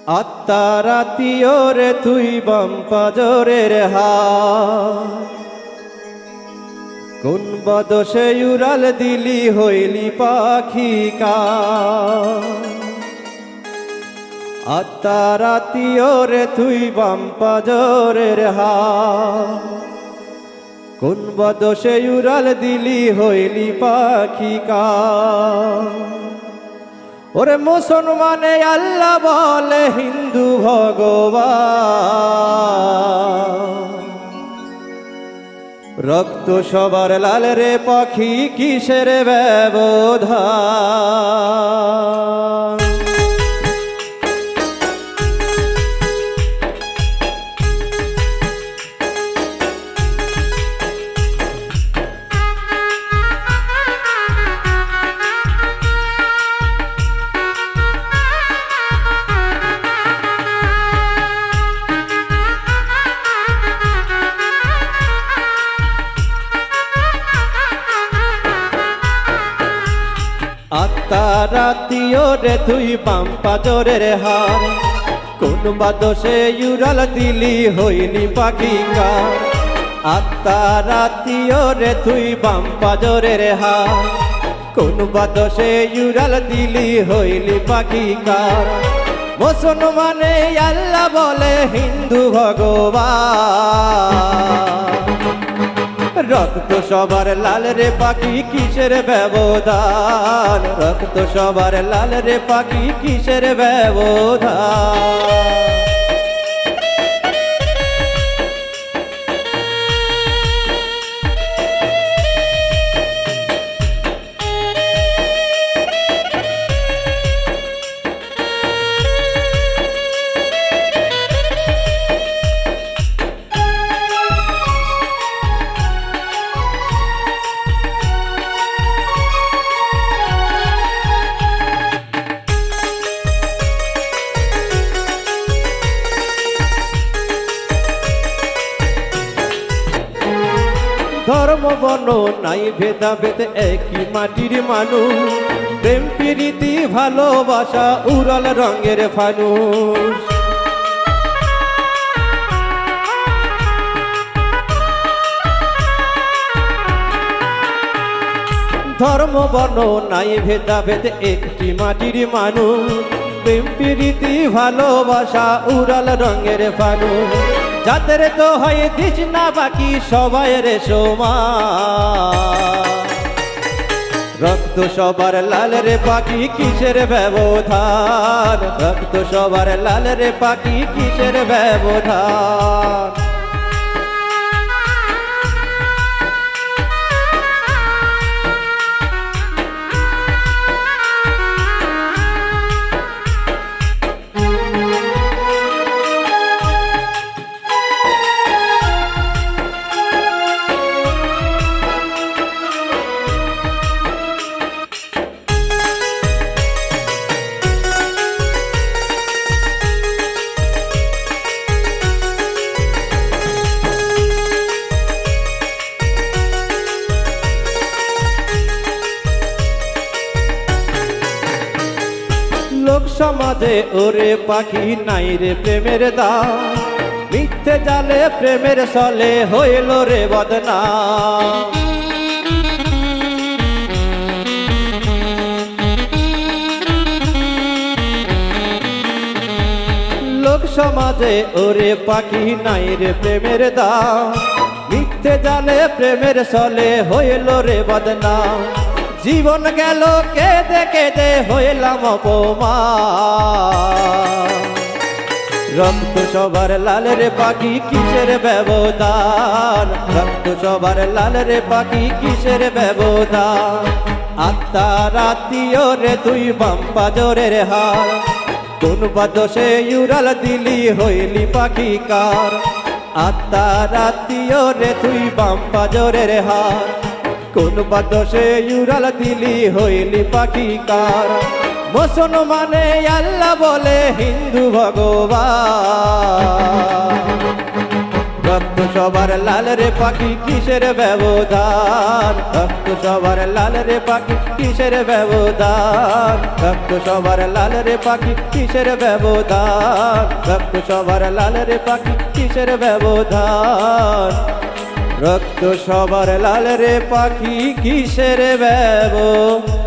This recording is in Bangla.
আত্মার আত্মীয় রে তুই বাম পাজরের হাত, কোন বদশে উড়াল দিলি হইলি পাখি কা। আত্মার আত্মীয় রে তুই বাম পাজরের হাত, কোন বদশে উড়াল দিলি হইলি পাখি কা। ওরে মুসলমানে আল্লাহ বলে হিন্দু ভগবান, রক্ত সবার লাল রে পাখি কিসের ব্যবধান। আত্মার আত্মীয় রে তুই বাম পাজরের হার, কোন বাদশে উড়াল দিলি হইলি পাখি কা। আত্মার আত্মীয় রে তুই বাম পাজরের হার, কোন বাদশে উড়াল দিলি হইলি পাখি কা। মুসলমানে আল্লাহ বলে হিন্দু ভগবান, রক্ত সবার লাল রে পাখি কিসের ব্যবধান। রক্ত সবার লাল রে পাখি কিসের ব্যবধান। ধর্ম বর্ণ নাই ভেদাভেদ একই মাটির মানুষ, প্রেম প্রীতি ভালোবাসা উড়াল রঙের ফানুষ। ধর্ম বর্ণ নাই ভেদাভেদ একটি মাটির মানুষ, প্রেম প্রীতি ভালোবাসা উড়াল রঙের ফানুষ। যাদের তো হয় দিস না বাকি সবাই রে সমান, রক্ত সবার লাল রে পাখি কিসের ব্যবধান। রক্ত সবার লাল রে পাখি কিসের ব্যবধান। লোক সমাজে ওরে পাখি নাই রে প্রেমের দাম, মিথ্যে জালে প্রেমের সলে হইল রে বদনাম। লোক সমাজে ওরে পাখি নাই রে প্রেমের দাম, মিথ্যে জালে প্রেমের সলে হইল রে বদনাম। জীবন গেল কেঁদে কেঁদে হইলাম অপমান, রক্ত সবার লাল রে পাখি কিসের ব্যবধান। রক্ত সবার লাল রে পাখি কিসের ব্যবধান। আত্মার আত্মীয় রে তুই বাম পাজরের হার, কোন বাদশে উড়াল দিলি হইলি পাখি কার। আত্মার আত্মীয় রে তুই বাম পাজরের হার, কোন বাদশে উড়াল দিলি হইলি পাখি কার। মুসলমানে আল্লাহ বলে হিন্দু ভগবান, রক্ত সবার লাল রে পাখি কিসের ব্যবধান, রক্ত সবার লাল রে পাখি কিসের ব্যবধান, রক্ত সবার লাল রে পাখি কিসের ব্যবধান, রক্ত সবার লাল রে পাখি কিসের ব্যবধান, রক্ত সবার লাল রে পাখি কিসের ব্যবধান।